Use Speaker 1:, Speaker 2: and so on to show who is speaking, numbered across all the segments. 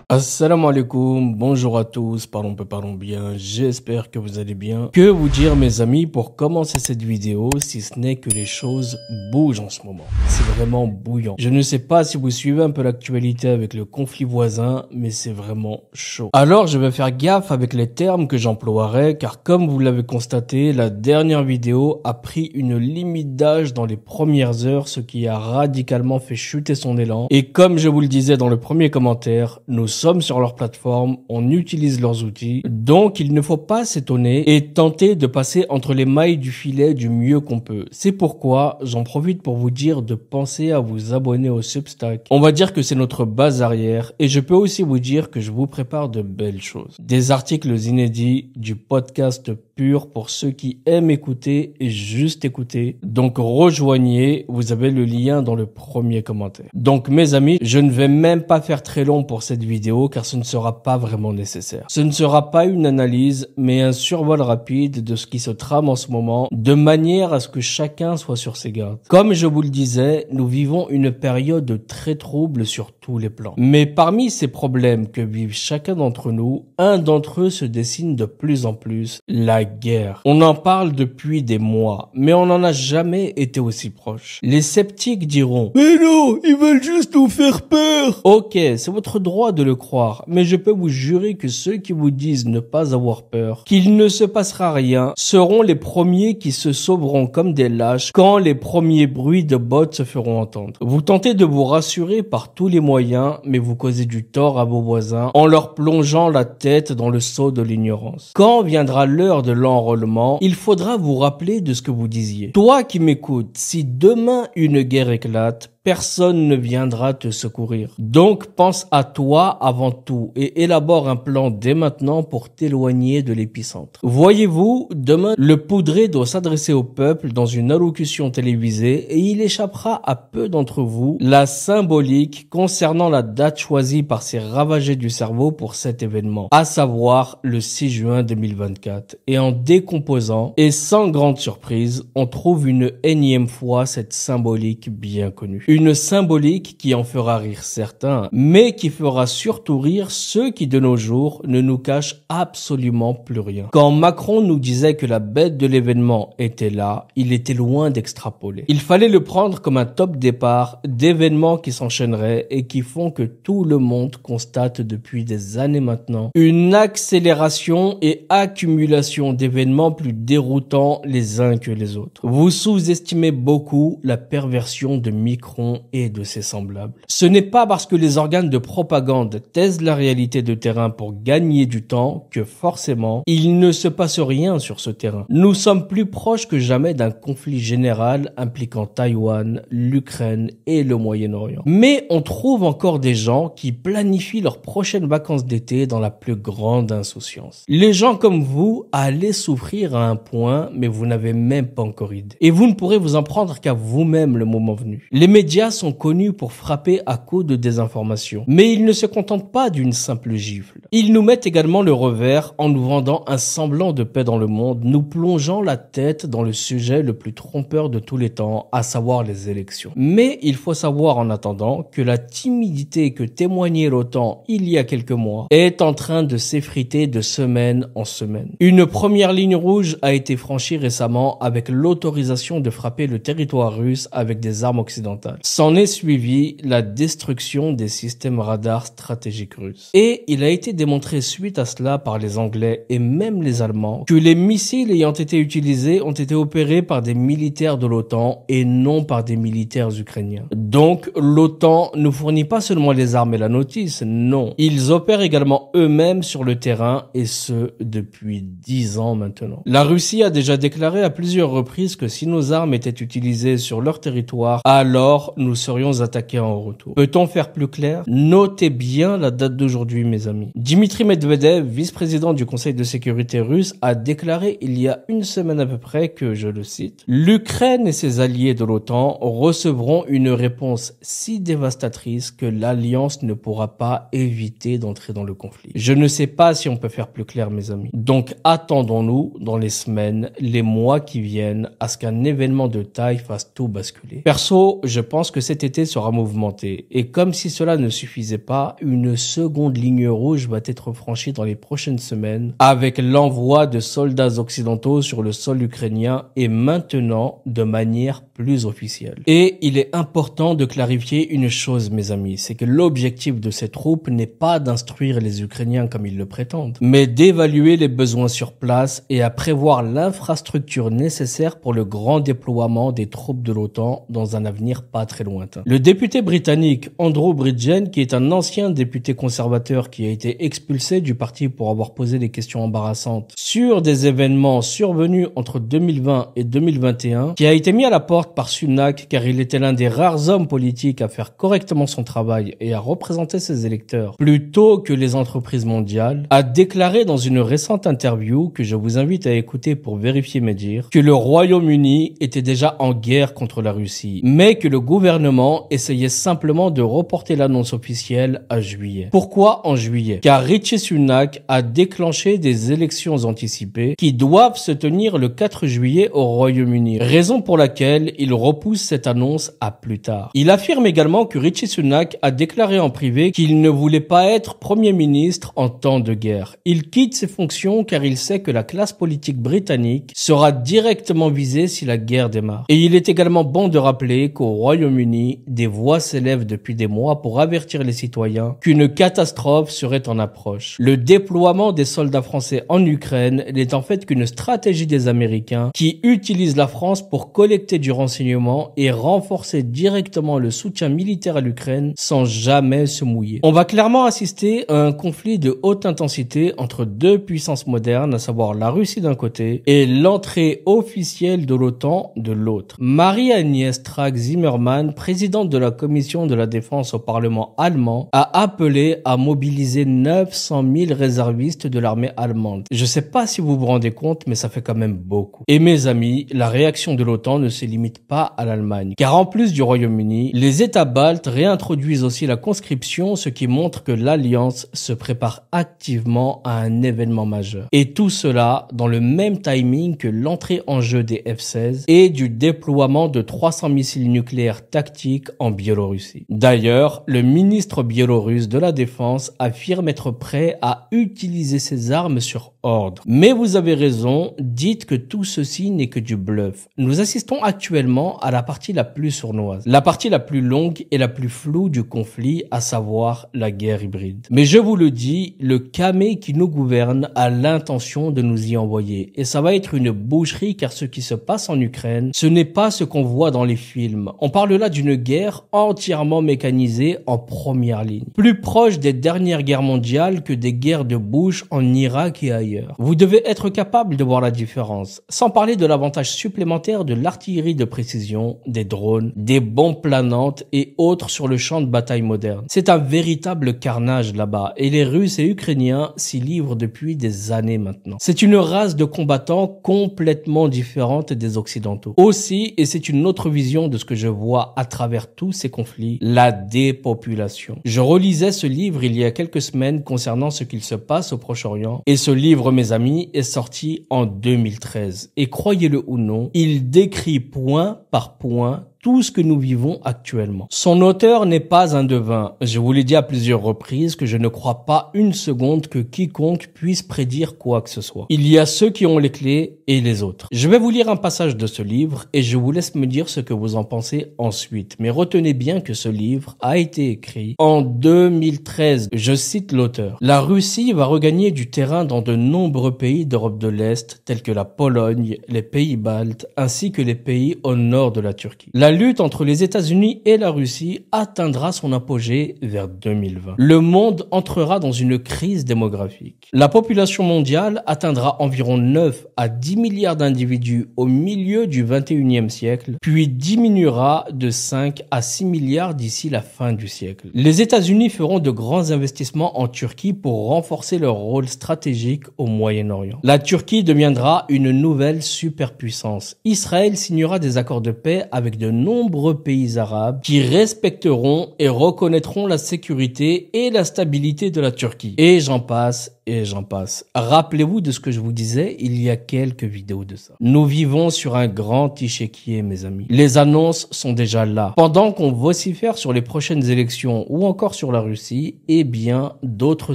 Speaker 1: Assalamu alaikum, bonjour à tous, parlons bien, j'espère que vous allez bien. Que vous dire mes amis pour commencer cette vidéo si ce n'est que les choses bougent en ce moment. C'est vraiment bouillant. Je ne sais pas si vous suivez un peu l'actualité avec le conflit voisin, mais c'est vraiment chaud. Alors je vais faire gaffe avec les termes que j'emploierai car comme vous l'avez constaté, la dernière vidéo a pris une limite d'âge dans les premières heures, ce qui a radicalement fait chuter son élan. Et comme je vous le disais dans le premier commentaire, nous sommes sur leur plateforme, on utilise leurs outils, donc il ne faut pas s'étonner et tenter de passer entre les mailles du filet du mieux qu'on peut. C'est pourquoi j'en profite pour vous dire de penser à vous abonner au Substack. On va dire que c'est notre base arrière et je peux aussi vous dire que je vous prépare de belles choses. Des articles inédits, du podcast pur pour ceux qui aiment écouter et juste écouter. Donc rejoignez, vous avez le lien dans le premier commentaire. Donc mes amis, je ne vais même pas faire très long pour cette vidéo car ce ne sera pas vraiment nécessaire. Ce ne sera pas une analyse mais un survol rapide de ce qui se trame en ce moment de manière à ce que chacun soit sur ses gardes. Comme je vous le disais, nous vivons une période très trouble sur tous les plans. Mais parmi ces problèmes que vivent chacun d'entre nous, un d'entre eux se dessine de plus en plus, la guerre. On en parle depuis des mois, mais on n'en a jamais été aussi proche. Les sceptiques diront « Mais non, ils veulent juste nous faire peur !» Ok, c'est votre droit de le croire, mais je peux vous jurer que ceux qui vous disent ne pas avoir peur, qu'il ne se passera rien, seront les premiers qui se sauveront comme des lâches quand les premiers bruits de bottes se feront entendre. Vous tentez de vous rassurer par tous les moyens, mais vous causez du tort à vos voisins en leur plongeant la tête dans le seau de l'ignorance. Quand viendra l'heure de l'enrôlement, il faudra vous rappeler de ce que vous disiez. Toi qui m'écoutes, si demain une guerre éclate, personne ne viendra te secourir. Donc pense à toi avant tout et élabore un plan dès maintenant pour t'éloigner de l'épicentre. Voyez-vous, demain, le poudré doit s'adresser au peuple dans une allocution télévisée et il échappera à peu d'entre vous la symbolique concernant la date choisie par ces ravagés du cerveau pour cet événement, à savoir le 6 juin 2024. Et en décomposant, et sans grande surprise, on trouve une énième fois cette symbolique bien connue. Une symbolique qui en fera rire certains, mais qui fera surtout rire ceux qui de nos jours ne nous cachent absolument plus rien. Quand Macron nous disait que la bête de l'événement était là, il était loin d'extrapoler. Il fallait le prendre comme un top départ d'événements qui s'enchaîneraient et qui font que tout le monde constate depuis des années maintenant une accélération et accumulation d'événements plus déroutants les uns que les autres. Vous sous-estimez beaucoup la perversion de Macron et de ses semblables. Ce n'est pas parce que les organes de propagande taisent la réalité de terrain pour gagner du temps que forcément il ne se passe rien sur ce terrain. Nous sommes plus proches que jamais d'un conflit général impliquant Taïwan, l'Ukraine et le Moyen-Orient. Mais on trouve encore des gens qui planifient leurs prochaines vacances d'été dans la plus grande insouciance. Les gens comme vous allez souffrir à un point, mais vous n'avez même pas encore idée. Et vous ne pourrez vous en prendre qu'à vous-même le moment venu. Les médias sont connus pour frapper à coups de désinformation. Mais ils ne se contentent pas d'une simple gifle. Ils nous mettent également le revers en nous vendant un semblant de paix dans le monde, nous plongeant la tête dans le sujet le plus trompeur de tous les temps, à savoir les élections. Mais il faut savoir en attendant que la timidité que témoignait l'OTAN il y a quelques mois est en train de s'effriter de semaine en semaine. Une première ligne rouge a été franchie récemment avec l'autorisation de frapper le territoire russe avec des armes occidentales. S'en est suivi la destruction des systèmes radars stratégiques russes. Et il a été démontré suite à cela par les Anglais et même les Allemands que les missiles ayant été utilisés ont été opérés par des militaires de l'OTAN et non par des militaires ukrainiens. Donc l'OTAN ne fournit pas seulement les armes et la notice, non. Ils opèrent également eux-mêmes sur le terrain et ce depuis 10 ans maintenant. La Russie a déjà déclaré à plusieurs reprises que si nos armes étaient utilisées sur leur territoire, alors nous serions attaqués en retour. Peut-on faire plus clair? Notez bien la date d'aujourd'hui, mes amis. Dmitri Medvedev, vice-président du Conseil de sécurité russe, a déclaré il y a une semaine à peu près que, je le cite, « L'Ukraine et ses alliés de l'OTAN recevront une réponse si dévastatrice que l'Alliance ne pourra pas éviter d'entrer dans le conflit. » Je ne sais pas si on peut faire plus clair, mes amis. Donc attendons-nous, dans les semaines, les mois qui viennent, à ce qu'un événement de taille fasse tout basculer. Perso, je pense pense que cet été sera mouvementé. Et comme si cela ne suffisait pas, une seconde ligne rouge va être franchie dans les prochaines semaines avec l'envoi de soldats occidentaux sur le sol ukrainien et maintenant de manière plus officielle. Et il est important de clarifier une chose, mes amis, c'est que l'objectif de ces troupes n'est pas d'instruire les Ukrainiens comme ils le prétendent, mais d'évaluer les besoins sur place et à prévoir l'infrastructure nécessaire pour le grand déploiement des troupes de l'OTAN dans un avenir pas très lointain. Le député britannique Andrew Bridgen, qui est un ancien député conservateur qui a été expulsé du parti pour avoir posé des questions embarrassantes sur des événements survenus entre 2020 et 2021, qui a été mis à la porte par Sunak car il était l'un des rares hommes politiques à faire correctement son travail et à représenter ses électeurs plutôt que les entreprises mondiales, a déclaré dans une récente interview que je vous invite à écouter pour vérifier mes dires que le Royaume-Uni était déjà en guerre contre la Russie, mais que le gouvernement essayait simplement de reporter l'annonce officielle à juillet. Pourquoi en juillet? Car Rishi Sunak a déclenché des élections anticipées qui doivent se tenir le 4 juillet au Royaume-Uni, raison pour laquelle il repousse cette annonce à plus tard. Il affirme également que Rishi Sunak a déclaré en privé qu'il ne voulait pas être Premier ministre en temps de guerre. Il quitte ses fonctions car il sait que la classe politique britannique sera directement visée si la guerre démarre. Et il est également bon de rappeler qu'au Royaume-Uni, des voix s'élèvent depuis des mois pour avertir les citoyens qu'une catastrophe serait en approche. Le déploiement des soldats français en Ukraine n'est en fait qu'une stratégie des Américains qui utilisent la France pour collecter du renseignement et renforcer directement le soutien militaire à l'Ukraine sans jamais se mouiller. On va clairement assister à un conflit de haute intensité entre deux puissances modernes, à savoir la Russie d'un côté et l'entrée officielle de l'OTAN de l'autre. Marie-Agnès Strack-Zimmermann, présidente de la commission de la défense au Parlement allemand, a appelé à mobiliser 900 000 réservistes de l'armée allemande. Je sais pas si vous vous rendez compte, mais ça fait quand même beaucoup. Et mes amis, la réaction de l'OTAN ne se limite pas à l'Allemagne, car en plus du Royaume-Uni, les États baltes réintroduisent aussi la conscription, ce qui montre que l'Alliance se prépare activement à un événement majeur. Et tout cela dans le même timing que l'entrée en jeu des F-16 et du déploiement de 300 missiles nucléaires tactiques en Biélorussie. D'ailleurs, le ministre biélorusse de la Défense affirme être prêt à utiliser ces armes sur ordre. Mais vous avez raison, dites que tout ceci n'est que du bluff. Nous assistons actuellement à la partie la plus sournoise, la partie la plus longue et la plus floue du conflit, à savoir la guerre hybride. Mais je vous le dis, le camé qui nous gouverne a l'intention de nous y envoyer. Et ça va être une boucherie car ce qui se passe en Ukraine, ce n'est pas ce qu'on voit dans les films. On parle là d'une guerre entièrement mécanisée en première ligne. Plus proche des dernières guerres mondiales que des guerres de Bush en Irak et ailleurs. Vous devez être capable de voir la différence. Sans parler de l'avantage supplémentaire de l'artillerie de précision, des drones, des bombes planantes et autres sur le champ de bataille moderne. C'est un véritable carnage là-bas et les Russes et Ukrainiens s'y livrent depuis des années maintenant. C'est une race de combattants complètement différente des Occidentaux. Aussi, et c'est une autre vision de ce que je vois à travers tous ces conflits, la dépopulation. Je relisais ce livre il y a quelques semaines concernant ce qu'il se passe au Proche-Orient et ce livre, mes amis, est sorti en 2013. Et croyez-le ou non, il décrit point par point tout ce que nous vivons actuellement. Son auteur n'est pas un devin. Je vous l'ai dit à plusieurs reprises que je ne crois pas une seconde que quiconque puisse prédire quoi que ce soit. Il y a ceux qui ont les clés et les autres. Je vais vous lire un passage de ce livre et je vous laisse me dire ce que vous en pensez ensuite. Mais retenez bien que ce livre a été écrit en 2013. Je cite l'auteur. La Russie va regagner du terrain dans de nombreux pays d'Europe de l'Est, tels que la Pologne, les pays baltes, ainsi que les pays au nord de la Turquie. La lutte entre les États-Unis et la Russie atteindra son apogée vers 2020. Le monde entrera dans une crise démographique. La population mondiale atteindra environ 9 à 10 milliards d'individus au milieu du 21e siècle, puis diminuera de 5 à 6 milliards d'ici la fin du siècle. Les États-Unis feront de grands investissements en Turquie pour renforcer leur rôle stratégique au Moyen-Orient. La Turquie deviendra une nouvelle superpuissance. Israël signera des accords de paix avec de nombreux pays arabes qui respecteront et reconnaîtront la sécurité et la stabilité de la Turquie. Et j'en passe et j'en passe. Rappelez-vous de ce que je vous disais il y a quelques vidéos de ça. Nous vivons sur un grand échiquier, mes amis. Les annonces sont déjà là. Pendant qu'on vocifère sur les prochaines élections ou encore sur la Russie, eh bien, d'autres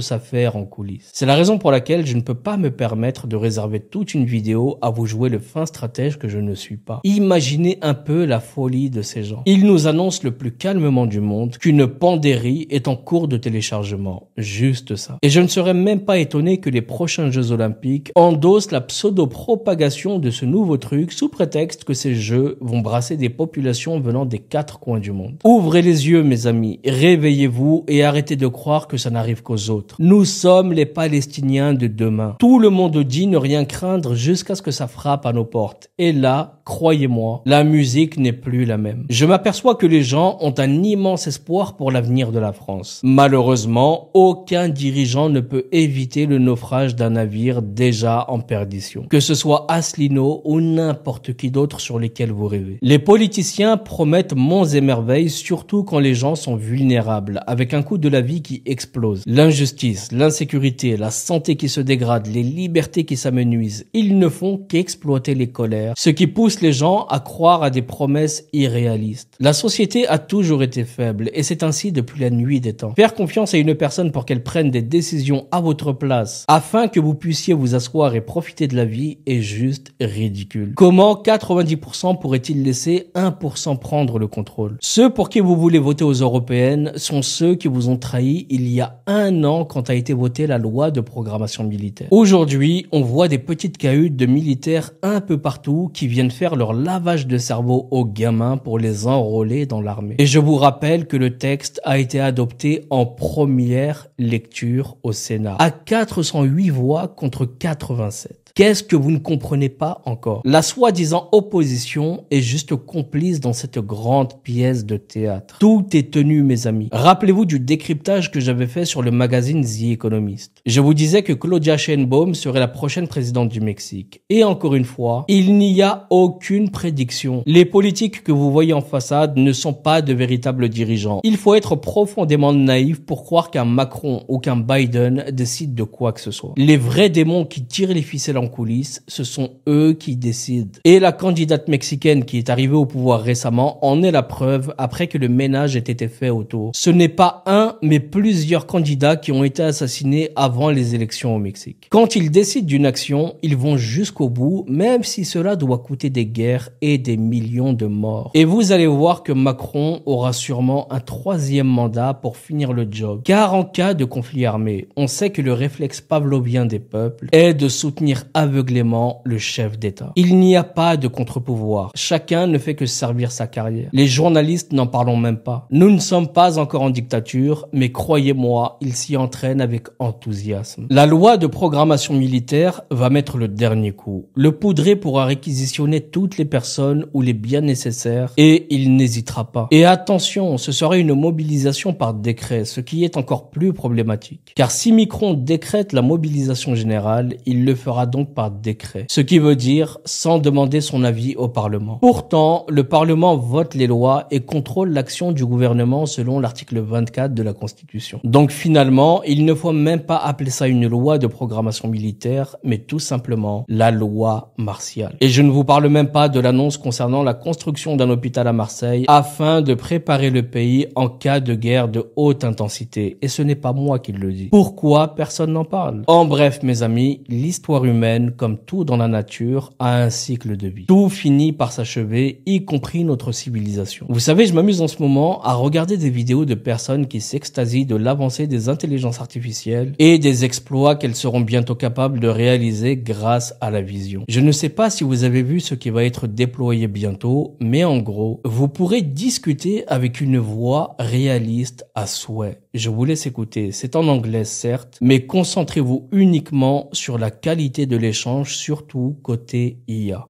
Speaker 1: s'affairent en coulisses. C'est la raison pour laquelle je ne peux pas me permettre de réserver toute une vidéo à vous jouer le fin stratège que je ne suis pas. Imaginez un peu la folie de ces gens. Ils nous annoncent le plus calmement du monde qu'une pandérie est en cours de téléchargement. Juste ça. Et je ne serais même pas étonné que les prochains Jeux Olympiques endossent la pseudo-propagation de ce nouveau truc sous prétexte que ces Jeux vont brasser des populations venant des 4 coins du monde. Ouvrez les yeux, mes amis, réveillez-vous et arrêtez de croire que ça n'arrive qu'aux autres. Nous sommes les Palestiniens de demain. Tout le monde dit ne rien craindre jusqu'à ce que ça frappe à nos portes. Et là, croyez-moi, la musique n'est plus la même. Je m'aperçois que les gens ont un immense espoir pour l'avenir de la France. Malheureusement, aucun dirigeant ne peut éviter le naufrage d'un navire déjà en perdition. Que ce soit Asselineau ou n'importe qui d'autre sur lesquels vous rêvez. Les politiciens promettent monts et merveilles, surtout quand les gens sont vulnérables, avec un coût de la vie qui explose. L'injustice, l'insécurité, la santé qui se dégrade, les libertés qui s'amenuisent. Ils ne font qu'exploiter les colères, ce qui pousse les gens à croire à des promesses irréalistes. La société a toujours été faible et c'est ainsi depuis la nuit des temps. Faire confiance à une personne pour qu'elle prenne des décisions à votre place afin que vous puissiez vous asseoir et profiter de la vie est juste ridicule. Comment 90% pourraient-ils laisser 1% prendre le contrôle? Ceux pour qui vous voulez voter aux européennes sont ceux qui vous ont trahi il y a 1 an quand a été votée la loi de programmation militaire. Aujourd'hui, on voit des petites cahutes de militaires un peu partout qui viennent faire leur lavage de cerveau aux gamins pour les enrôler dans l'armée. Et je vous rappelle que le texte a été adopté en première lecture au Sénat, à 408 voix contre 87. Qu'est-ce que vous ne comprenez pas encore? La soi-disant opposition est juste complice dans cette grande pièce de théâtre. Tout est tenu, mes amis. Rappelez-vous du décryptage que j'avais fait sur le magazine The Economist. Je vous disais que Claudia Sheinbaum serait la prochaine présidente du Mexique. Et encore une fois, il n'y a aucune prédiction. Les politiques que vous voyez en façade ne sont pas de véritables dirigeants. Il faut être profondément naïf pour croire qu'un Macron ou qu'un Biden décide de quoi que ce soit. Les vrais démons qui tirent les ficelles en coulisses, ce sont eux qui décident. Et la candidate mexicaine qui est arrivée au pouvoir récemment en est la preuve après que le ménage ait été fait autour. Ce n'est pas un, mais plusieurs candidats qui ont été assassinés avant les élections au Mexique. Quand ils décident d'une action, ils vont jusqu'au bout, même si cela doit coûter des guerres et des millions de morts. Et vous allez voir que Macron aura sûrement un 3e mandat pour finir le job. Car en cas de conflit armé, on sait que le réflexe pavlovien des peuples est de soutenir aveuglément le chef d'État. Il n'y a pas de contre-pouvoir. Chacun ne fait que servir sa carrière. Les journalistes n'en parlons même pas. Nous ne sommes pas encore en dictature, mais croyez-moi, ils s'y entraînent avec enthousiasme. La loi de programmation militaire va mettre le dernier coup. Le poudré pourra réquisitionner toutes les personnes ou les biens nécessaires et il n'hésitera pas. Et attention, ce serait une mobilisation par décret, ce qui est encore plus problématique. Car si Macron décrète la mobilisation générale, il le fera donc par décret, ce qui veut dire sans demander son avis au Parlement. Pourtant, le Parlement vote les lois et contrôle l'action du gouvernement selon l'article 24 de la Constitution. Donc finalement, il ne faut même pas appeler ça une loi de programmation militaire, mais tout simplement la loi martiale. Et je ne vous parle même pas de l'annonce concernant la construction d'un hôpital à Marseille afin de préparer le pays en cas de guerre de haute intensité. Et ce n'est pas moi qui le dis. Pourquoi personne n'en parle? En bref, mes amis, l'histoire humaine, comme tout dans la nature, a un cycle de vie. Tout finit par s'achever, y compris notre civilisation. Vous savez, je m'amuse en ce moment à regarder des vidéos de personnes qui s'extasient de l'avancée des intelligences artificielles et des exploits qu'elles seront bientôt capables de réaliser grâce à la vision. Je ne sais pas si vous avez vu ce qui va être déployé bientôt, mais en gros, vous pourrez discuter avec une voix réaliste à souhait. Je vous laisse écouter, c'est en anglais certes, mais concentrez-vous uniquement sur la qualité de l'échange, surtout côté IA.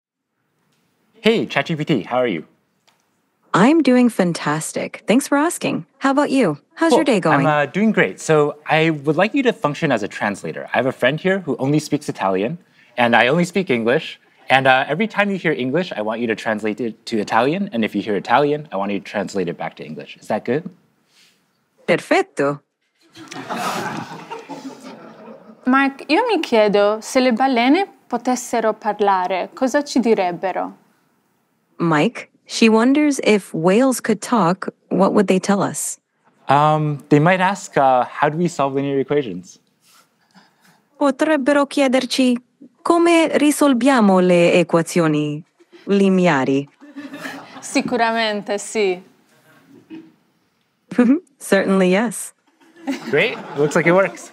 Speaker 2: Hey, ChatGPT, how are you?
Speaker 3: I'm doing fantastic. Thanks for asking. How about you? How's your day going?
Speaker 2: I'm doing great. So I would like you to function as a translator. I have a friend here who only speaks Italian, and I only speak English. And every time you hear English, I want you to translate it to Italian. And if you hear Italian, I want you to translate it back to English. Is that good?
Speaker 3: Perfetto.
Speaker 4: Mark, io mi chiedo, se le balene potessero parlare, cosa ci direbbero?
Speaker 3: Mike, she wonders if whales could talk, what would they tell us?
Speaker 2: They might ask, how do we solve linear equations?
Speaker 3: Potrebbero chiederci come risolviamo le equazioni lineari.
Speaker 4: Sicuramente sì.
Speaker 3: Certainly, yes.
Speaker 2: Great, looks like it works.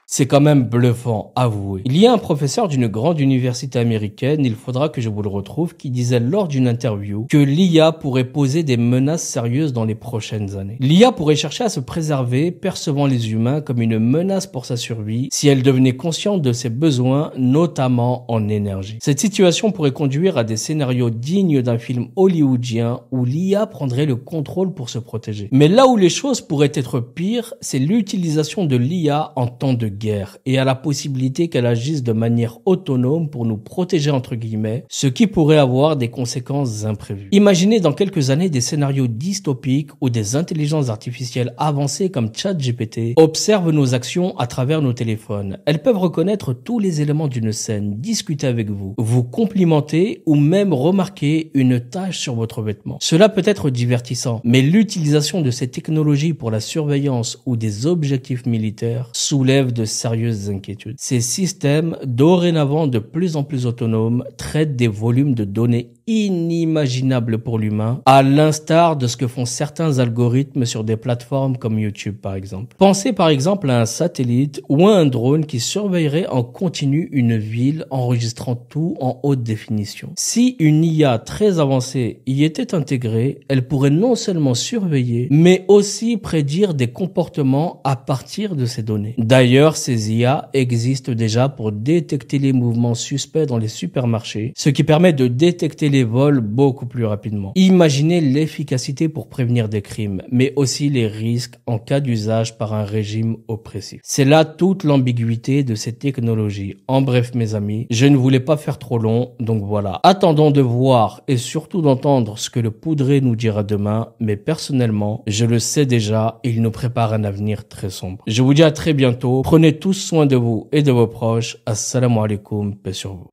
Speaker 1: C'est quand même bluffant, avouez. Il y a un professeur d'une grande université américaine, il faudra que je vous le retrouve, qui disait lors d'une interview que l'IA pourrait poser des menaces sérieuses dans les prochaines années. L'IA pourrait chercher à se préserver, percevant les humains comme une menace pour sa survie si elle devenait consciente de ses besoins, notamment en énergie. Cette situation pourrait conduire à des scénarios dignes d'un film hollywoodien où l'IA prendrait le contrôle pour se protéger. Mais là où les choses pourraient être pires, c'est l'utilisation de l'IA en temps de guerre et à la possibilité qu'elle agisse de manière autonome pour nous protéger entre guillemets, ce qui pourrait avoir des conséquences imprévues. Imaginez dans quelques années des scénarios dystopiques où des intelligences artificielles avancées comme ChatGPT observent nos actions à travers nos téléphones. Elles peuvent reconnaître tous les éléments d'une scène, discuter avec vous, vous complimenter ou même remarquer une tache sur votre vêtement. Cela peut être divertissant, mais l'utilisation de ces technologies pour la surveillance ou des objectifs militaires soulève de sérieuses inquiétudes. Ces systèmes, dorénavant de plus en plus autonomes, traitent des volumes de données inimaginables pour l'humain, à l'instar de ce que font certains algorithmes sur des plateformes comme YouTube par exemple. Pensez par exemple à un satellite ou à un drone qui surveillerait en continu une ville enregistrant tout en haute définition. Si une IA très avancée y était intégrée, elle pourrait non seulement surveiller, mais aussi prédire des comportements à partir de ces données. D'ailleurs, ces IA existent déjà pour détecter les mouvements suspects dans les supermarchés, ce qui permet de détecter les vols beaucoup plus rapidement. Imaginez l'efficacité pour prévenir des crimes, mais aussi les risques en cas d'usage par un régime oppressif. C'est là toute l'ambiguïté de ces technologies. En bref, mes amis, je ne voulais pas faire trop long, donc voilà. Attendons de voir et surtout d'entendre ce que le poudré nous dira demain, mais personnellement, je le sais déjà, il nous prépare un avenir très sombre. Je vous dis à très bientôt. Prenez tous soin de vous et de vos proches. Assalamu alaikum, paix sur vous.